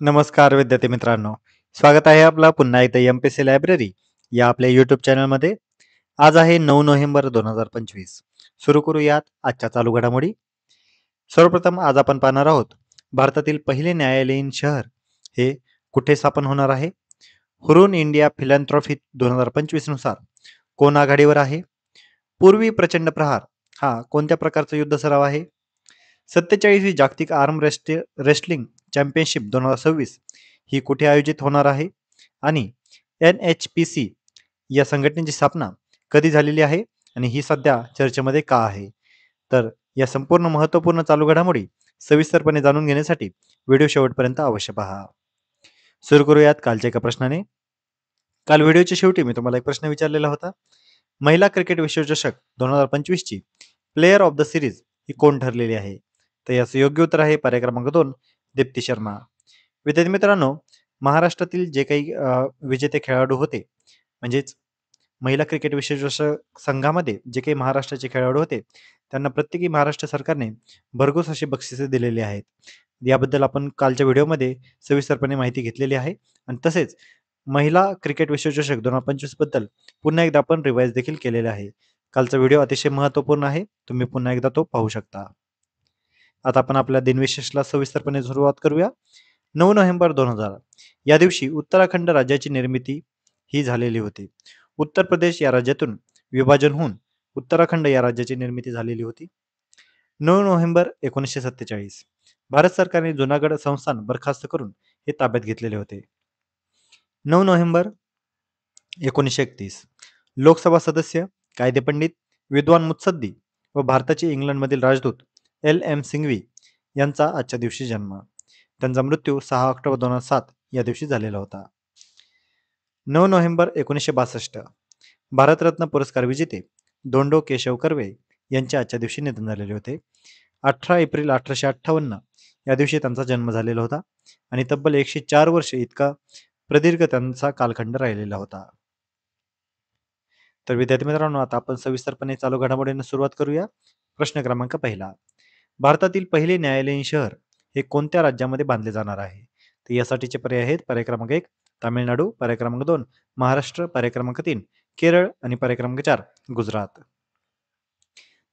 नमस्कार विद्यार्थी मित्रांनो. स्वागत आहे आपला पुन्हा एकदा एम-पी-एस-सी लायब्ररी या आपल्या यूट्यूब चॅनलमध्ये. आज आहे 9 नोव्हेंबर 2025. सुरू करूयात आजच्या चालू घडामोडी. सर्वप्रथम आज आपण पाहणार आहोत भारतातील पहिले न्यायालयीन शहर हे कुठे स्थापन होणार आहे. हुरून इंडिया फिलॅन्थ्रॉफी 2025 नुसार कोण आघाडीवर आहे. पूर्वी प्रचंड प्रहार हा कोणत्या प्रकारचा युद्ध सराव आहे. 47वी जागतिक रेस्लिंग चॅम्पियनशिप 2026 ही कुठे आयोजित होणार आहे आणि NHPC या संघटनेची स्थापना कधी झालेली आहे आणि ही सध्या चर्चेमध्ये का आहे. तर या संपूर्ण महत्त्वपूर्ण चालू घडामोडी सविस्तरपणे जाणून घेण्यासाठी व्हिडिओ शेवटपर्यंत अवश्य पहा. सुरू करूयात कालच्या एका प्रश्नाने. काल व्हिडिओच्या शेवटी मी तुम्हाला एक प्रश्न विचारलेला होता. महिला क्रिकेट विश्वचषक 2025 ची प्लेयर ऑफ द सिरीज ही कोण ठरलेली आहे. तर याचं योग्य उत्तर आहे पर्याय क्रमांक 2 दीप्ती शर्मा. विद्यार्थी मित्रांनो, महाराष्ट्रातील जे काही विजेते खेळाडू होते म्हणजेच महिला क्रिकेट विश्वचषक संघामध्ये जे काही महाराष्ट्राचे खेळाडू होते त्यांना प्रत्येकी महाराष्ट्र सरकारने भरघोस अशी बक्षिसे दिलेली आहेत. याबद्दल आपण कालच्या व्हिडिओमध्ये सविस्तरपणे माहिती घेतलेली आहे आणि तसेच महिला क्रिकेट विश्वचषक 2025 बद्दल पुन्हा एकदा आपण रिवाइज देखील केलेले आहे. कालचा व्हिडिओ अतिशय महत्त्वपूर्ण आहे. तुम्ही पुन्हा एकदा तो पाहू शकता. आता आपण आपल्या दिनविशेषला सविस्तरपणे सुरुवात करूया. 9 नोव्हेंबर 2000 या दिवशी उत्तराखंड राज्याची निर्मिती ही झालेली होती. उत्तर प्रदेश या राज्यातून विभाजन होऊन उत्तराखंड या राज्याची निर्मिती झालेली होती. 9 नोव्हेंबर 1947 भारत सरकारने जुनागड संस्थान बरखास्त करून हे ताब्यात घेतलेले होते. 9 नोव्हेंबर 1931 लोकसभा सदस्य, कायदेपंडित, विद्वान मुत्सद्दी व भारताचे इंग्लंडमधील राजदूत LM सिंघवी यांचा आजच्या दिवशी जन्म. त्यांचा मृत्यू 6 ऑक्टोबर 2007 या दिवशी झालेला होता. 9 नोव्हेंबर 1962 भारतरत्न पुरस्कार विजेते धोंडो केशव कर्वे यांचे आजच्या दिवशी निधन झालेले होते. 18 एप्रिल 1858 या दिवशी त्यांचा जन्म झालेला होता आणि तब्बल 104 वर्ष इतका प्रदीर्घ त्यांचा कालखंड राहिलेला होता. तर विद्यार्थी मित्रांनो, आता आपण सविस्तरपणे चालू घडामोडींना सुरुवात करूया. प्रश्न क्रमांक पहिला. भारतातील पहिले न्यायालयीन शहर हे कोणत्या राज्यामध्ये बांधले जाणार आहे. तर यासाठीचे पर्याय आहेत पर्याय क्रमांक 1 तामिळनाडू, पर्याय क्रमांक 2 महाराष्ट्र, पर्याय क्रमांक 3 केरळ आणि पर्याय क्रमांक 4 गुजरात.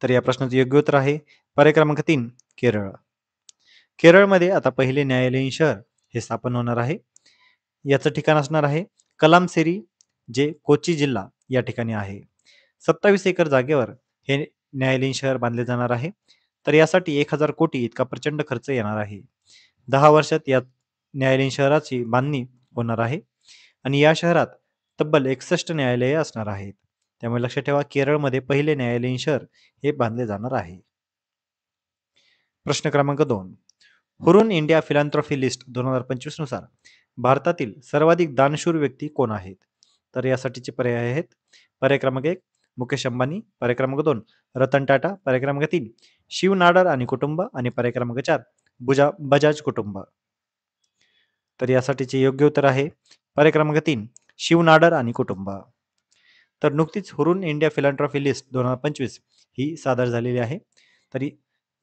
तर या प्रश्नाचे योग्य उत्तर आहे पर्याय क्रमांक 3 केरळ. केरळमध्ये आता पहिले न्यायालयीन शहर हे स्थापन होणार आहे. याचं ठिकाण असणार आहे कलामसेरी, जे कोची जिल्हा या ठिकाणी आहे. 27 एकर जागेवर हे न्यायालयीन शहर बांधले जाणार आहे. तर यासाठी 1000 कोटी इतका प्रचंड खर्च येणार आहे. 10 वर्षात या न्यायालयीन शहराची बांधणी होणार आहे आणि या शहरात तब्बल 61 न्यायालये असणार आहेत. त्यामुळे लक्षात ठेवा, केरळमध्ये पहिले न्यायालयीन शहर हे बांधले जाणार आहे. प्रश्न क्रमांक 2. हुरून इंडिया फिलॅन्थ्रॉफी लिस्ट 2025 नुसार भारतातील सर्वाधिक दानशूर व्यक्ती कोण आहेत. तर यासाठीचे पर्याय आहेत पर्याय क्रमांक 1 मुकेश अंबानी, पर्याय क्रमांक 2 रतन टाटा, पर्याय क्रमांक 3 शिव नाडर आणि कुटुंब आणि पर्याय क्रमांक 4 बजाज कुटुंब. तर यासाठीचे योग्य उत्तर आहे पर्याय क्रमांक 3 शिव नाडर आणि कुटुंब. तर नुकतीच हुरून इंडिया फिलॅन्थ्रॉफी लिस्ट 2025 ही सादर झालेली आहे. तरी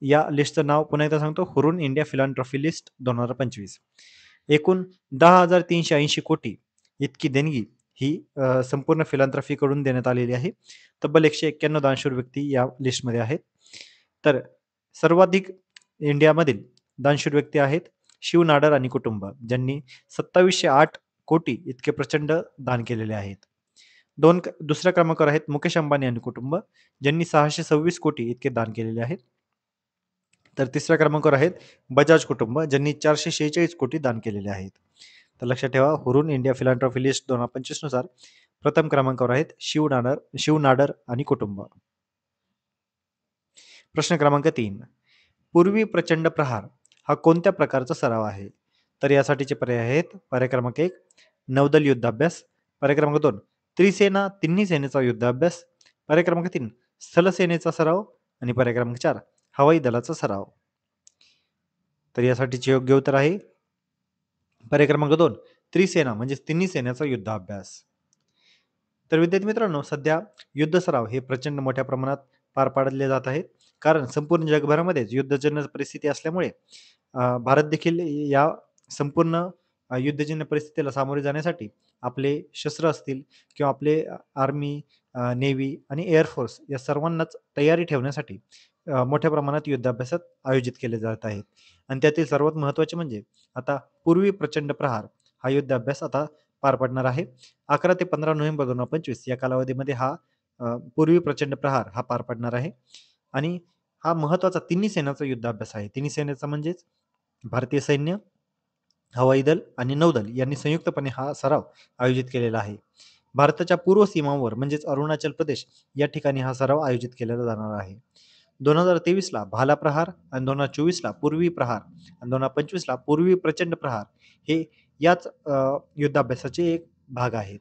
या लिस्टचं नाव पुन्हा एकदा सांगतो, हुरून इंडिया फिलॅन्थ्रॉफी लिस्ट 2025. एकूण 10,380 कोटी इतकी देणगी ही संपूर्ण फिलॅन्थ्रॉफीकडून देण्यात आलेली आहे. तब्बल 191 दानशूर व्यक्ती या लिस्टमध्ये आहेत. तर सर्वाधिक इंडियामधील दानशूर व्यक्ती आहेत शिव नाडर आणि कुटुंब, ज्यांनी 2708 कोटी इतके प्रचंड दान केलेले आहेत. दुसऱ्या क्रमांकावर आहेत मुकेश अंबानी आणि कुटुंब, ज्यांनी 626 कोटी इतके दान केलेले आहेत. तर तिसऱ्या क्रमांकावर आहेत बजाज कुटुंब, ज्यांनी 446 कोटी दान केलेले आहेत. तर लक्षात ठेवा, हुरून इंडिया फिलॅन्थ्रॉफी लिस्ट 2025 नुसार प्रथम क्रमांकावर आहेत शिव नाडर आणि कुटुंब. प्रश्न क्रमांक 3. पूर्वी प्रचंड प्रहार हा कोणत्या प्रकारचा सराव आहे. तर यासाठीचे पर्याय आहेत पर्याय क्रमांक 1 नौदल युद्धाभ्यास, पर्याय क्रमांक 2 त्रिसेना तिन्ही सेनेचा युद्धाभ्यास, पर्याय क्रमांक 3 स्थलसेनेचा सराव आणि पर्याय क्रमांक 4 हवाई दलाचा सराव. तर यासाठीचे योग्य उत्तर आहे पर्याय क्रमांक 2 त्रिसेना म्हणजे तिन्ही सेनेचा युद्धाभ्यास. तर विद्यार्थी मित्रांनो, सध्या युद्ध सराव हे प्रचंड मोठ्या प्रमाणात पार पाडले जात आहेत. कारण संपूर्ण जगभरामध्येच युद्धजन्य परिस्थिती असल्यामुळे भारत देखील या संपूर्ण युद्धजन्य परिस्थितीला सामोरे जाण्यासाठी आपले शस्त्र असतील किंवा आपले आर्मी, नेव्ही आणि एअर फोर्स या सर्वांनाच तयारी ठेवण्यासाठी मोठ्या प्रमाणात युद्धाभ्यासात आयोजित केले जात आहेत. आणि त्यातील सर्वात महत्त्वाचे म्हणजे आता पूर्वी प्रचंड प्रहार हा युद्धाभ्यास आता पार पडणार आहे. 11 ते 15 नोव्हेंबर 2025 या कालावधीमध्ये हा पूर्वी प्रचंड प्रहार हा पार पडणार आहे. आणि हा महत्त्वाचा तिन्ही सेनाचा युद्धाभ्यास आहे. तिन्ही सेनेचा म्हणजेच भारतीय सैन्य, हवाई दल आणि नौदल यांनी संयुक्तपणे हा सराव आयोजित केलेला आहे. भारताच्या पूर्व सीमांवर म्हणजेच अरुणाचल प्रदेश या ठिकाणी हा सराव आयोजित केला जाणार आहे. 2023ला भाला प्रहार आणि 2024ला पूर्वी प्रहार आणि 2025ला पूर्वी प्रचंड प्रहार हे याच युद्धाभ्यासाचे एक भाग आहेत.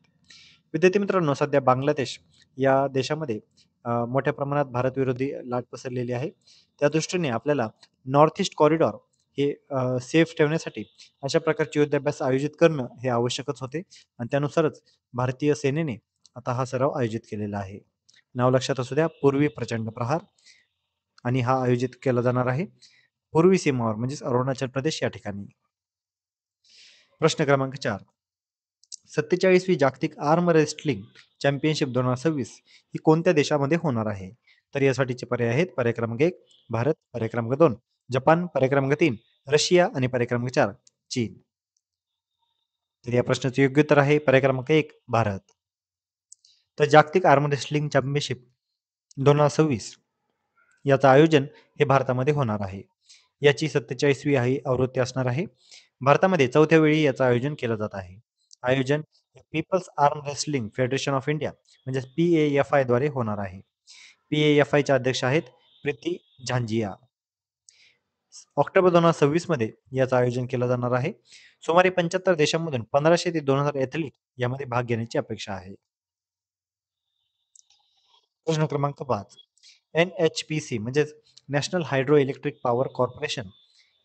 विद्यार्थी मित्रांनो, सध्या बांगलादेश या देशामध्ये मोठ्या प्रमाणात भारतविरोधी लाट पसरलेली आहे. त्या दृष्टीने आपल्याला नॉर्थ ईस्ट कॉरिडॉर हे सेफ ठेवण्यासाठी अशा प्रकारचे युद्धाभ्यास आयोजित करणं हे आवश्यकच होते आणि त्यानुसारच भारतीय सेनेने आता हा सराव आयोजित केलेला आहे. नाव लक्षात असू द्या, पूर्वी प्रचंड प्रहार आणि हा आयोजित केला जाणार आहे पूर्वी सीमावर म्हणजेच अरुणाचल प्रदेश या ठिकाणी. प्रश्न क्रमांक 4. 47वी जागतिक आर्म रेस्टलिंग चॅम्पियनशिप 2026 ही कोणत्या देशामध्ये होणार आहे? तर यासाठीचे पर्याय आहेत: पर्याय क्रमांक 1 भारत, पर्याय क्रमांक 2 जपान, पर्याय क्रमांक 3 रशिया आणि पर्याय क्रमांक 4 चीन. तर या प्रश्नाचे योग्य उत्तर आहे पर्याय क्रमांक 1 भारत. तर जागतिक आर्म रेस्लिंग चॅम्पियनशिप 2026 याचं आयोजन हे भारतामध्ये होणार आहे. याची 47वी ही आवृत्ती असणार आहे. भारतामध्ये 4थ्या वेळी याचं आयोजन केलं जात आहे. आयोजन People's Arm Wrestling Federation of India म्हणजेच PAFI द्वारे होणार आहे. PAFI चे अध्यक्ष आहेत प्रीती झांजिया. ऑक्टोबर 2026 मध्ये याचं आयोजन केलं जाणार आहे. सुमारे 75 देशांमधून 1500 ते 2000 ॲथलीट यामध्ये भाग घेण्याची अपेक्षा आहे. प्रश्न क्रमांक 5. NHPC म्हणजेच national hydro electric power corporation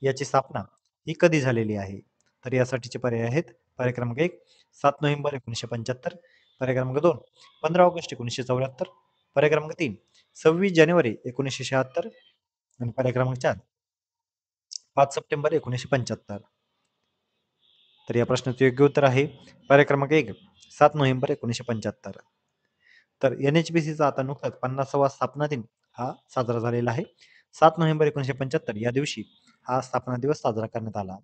याची स्थापना ही कधी झालेली आहे? तर यासाठीचे पर्याय आहेत: पर्याय क्रमांक 1 7 नोव्हेंबर 1975, पर्याय क्रमांक 2 15 ऑगस्ट 1974, पर्याय क्रमांक 3 26 जानेवारी 1976 आणि पर्याय क्रमांक 4 5 सप्टेंबर 1975. तर या प्रश्नाचे योग्य उत्तर आहे पर्याय क्रमांक 1 7 नोव्हेंबर 1975. तर NHPCचा आता नुकताच 50वा स्थापना दिन हा साजरा झालेला आहे. 7 नोव्हेंबर 1975 या दिवशी हा स्थापना दिवस साजरा करण्यात आला.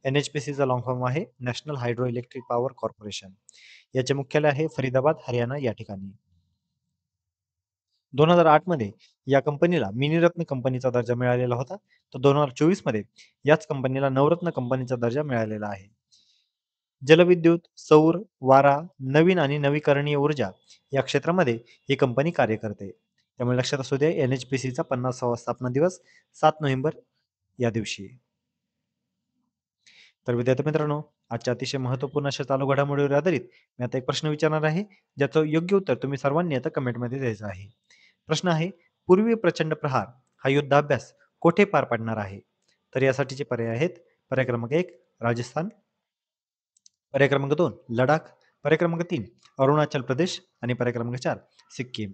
NHPCचा लॉंग फॉर्म आहे national hydro electric power corporation. याचे मुख्यालय आहे फरीदाबाद, हरियाणा या ठिकाणी. 2008 मध्ये या कंपनीला मिनीरत्न कंपनीचा दर्जा मिळालेला होता. तर 2024 मध्ये याच कंपनीला नवरत्न कंपनीचा दर्जा मिळालेला आहे. जलविद्युत, सौर, वारा, नवीन आणि नवीकरणीय ऊर्जा या क्षेत्रामध्ये ही कंपनी कार्य करते. त्यामुळे लक्षात असू द्या, NHPCचा 50वा स्थापना दिवस 7 नोव्हेंबर या दिवशी. तर विद्यार्थी मित्रांनो, आजच्या अतिशय महत्त्वपूर्ण अशा चालू घडामोडीवर आधारित मी आता एक प्रश्न विचारणार आहे, ज्याचं योग्य उत्तर तुम्ही सर्वांनी आता कमेंटमध्ये द्यायचं आहे. प्रश्न आहे: पूर्वी प्रचंड प्रहार हा युद्धाभ्यास कोठे पार पडणार आहे? तर यासाठीचे पर्याय आहेत: पर्याय क्रमांक 1 राजस्थान, पर्याय क्रमांक 2 लडाख, पर्याय क्रमांक 3 अरुणाचल प्रदेश आणि पर्याय क्रमांक 4 सिक्कीम.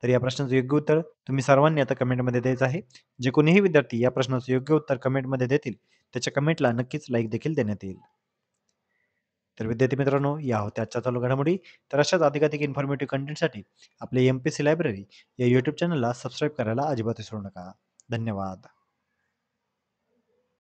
तर या प्रश्नाचं योग्य उत्तर तुम्ही सर्वांनी आता कमेंटमध्ये द्यायचं आहे. जे कोणीही विद्यार्थी या प्रश्नाचं योग्य उत्तर कमेंटमध्ये देतील, त्याच्या कमेंटला नक्कीच लाईक देखील देण्यात येईल. तर विद्यार्थी मित्रांनो, या होत्या आजच्या चालू घडामोडी. तर अशाच अधिकाधिक इन्फॉर्मेटिव्ह कंटेंटसाठी आपले MPSC लायब्ररी या YouTube चॅनलला सबस्क्राईब करायला अजिबात विसरू नका. धन्यवाद.